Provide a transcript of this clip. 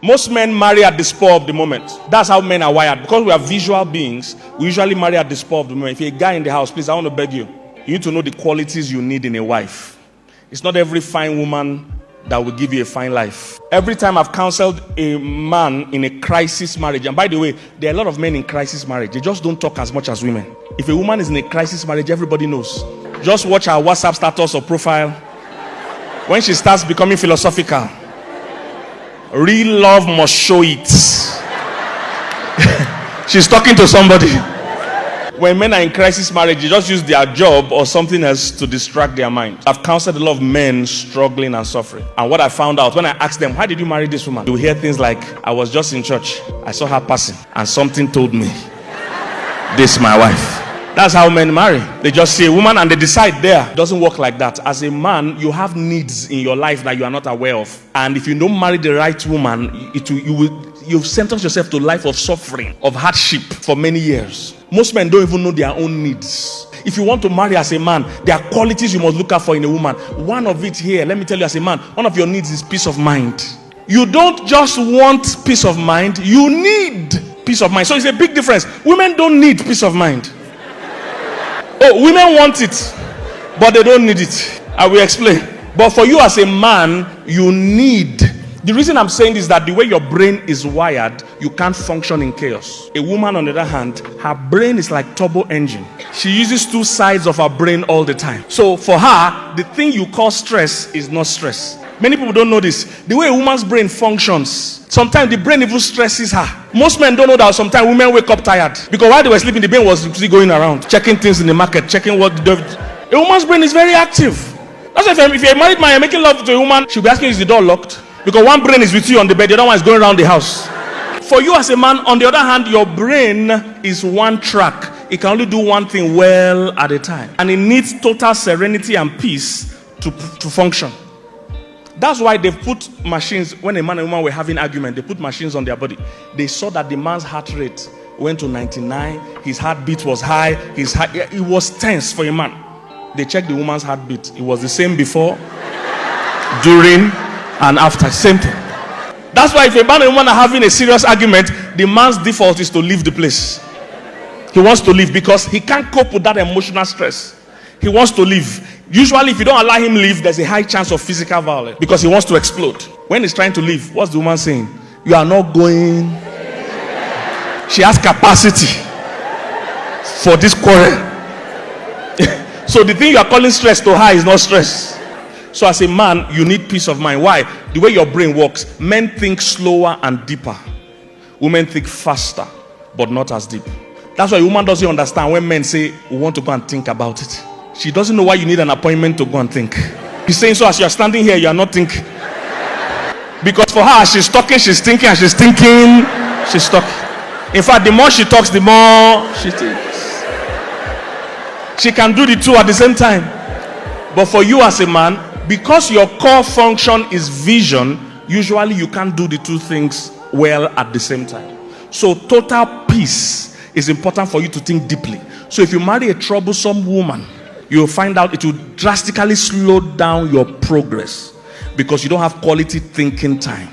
Most men marry at the spur of the moment. That's how men are wired. Because we are visual beings, we usually marry at the spur of the moment. If you're a guy in the house, please, I want to beg you. You need to know the qualities you need in a wife. It's not every fine woman that will give you a fine life. Every time I've counseled a man in a crisis marriage, and by the way, there are a lot of men in crisis marriage. They just don't talk as much as women. If a woman is in a crisis marriage, everybody knows. Just watch her WhatsApp status or profile. When she starts becoming philosophical, real love must show it. She's talking to somebody. When men are in crisis marriage, they just use their job or something else to distract their mind. I've counseled a lot of men struggling and suffering. And what I found out, when I asked them, why did you marry this woman? You hear things like, I was just in church. I saw her passing. And something told me, this is my wife. That's how men marry. They just see a woman and they decide there. It doesn't work like that. As a man, you have needs in your life that you are not aware of. And if you don't marry the right woman, you've sentenced yourself to a life of suffering, of hardship for many years. Most men don't even know their own needs. If you want to marry as a man, there are qualities you must look out for in a woman. One of it here, let me tell you as a man, one of your needs is peace of mind. You don't just want peace of mind, you need peace of mind. So it's a big difference. Women don't need peace of mind. Oh, women want it, but they don't need it. I will explain. But for you as a man, you need. The reason I'm saying this is that the way your brain is wired, you can't function in chaos. A woman, on the other hand, her brain is like turbo engine. She uses two sides of her brain all the time. So for her, the thing you call stress is not stress. Many people don't know this. The way a woman's brain functions, sometimes the brain even stresses her. Most men don't know that sometimes women wake up tired. Because while they were sleeping, the brain was still going around, checking things in the market, checking what a woman's brain is very active. That's why if you're a married man, you're making love to a woman, she'll be asking, is the door locked? Because one brain is with you on the bed, the other one is going around the house. For you as a man, on the other hand, your brain is one track. It can only do one thing well at a time. And it needs total serenity and peace to function. That's why they put machines, when a man and woman were having argument, they put machines on their body. They saw that the man's heart rate went to 99, his heartbeat was high, it was tense for a man. They checked the woman's heartbeat. It was the same before, during, and after. Same thing. That's why if a man and woman are having a serious argument, the man's default is to leave the place. He wants to leave because he can't cope with that emotional stress. He wants to leave. Usually, if you don't allow him leave, there's a high chance of physical violence because he wants to explode. When he's trying to leave, what's the woman saying? You are not going. She has capacity for this quarrel. So the thing you are calling stress to her is not stress. So as a man, you need peace of mind. Why? The way your brain works, men think slower and deeper. Women think faster, but not as deep. That's why a woman doesn't understand when men say, we want to go and think about it. She doesn't know why you need an appointment to go and think. He's saying, so as you're standing here, you are not thinking. Because for her, she's talking, she's thinking, and she's thinking, she's talking. In fact, the more she talks, the more she thinks. She can do the two at the same time. But for you as a man, because your core function is vision, usually you can't do the two things well at the same time. So total peace is important for you to think deeply. So if you marry a troublesome woman, you'll find out it will drastically slow down your progress because you don't have quality thinking time.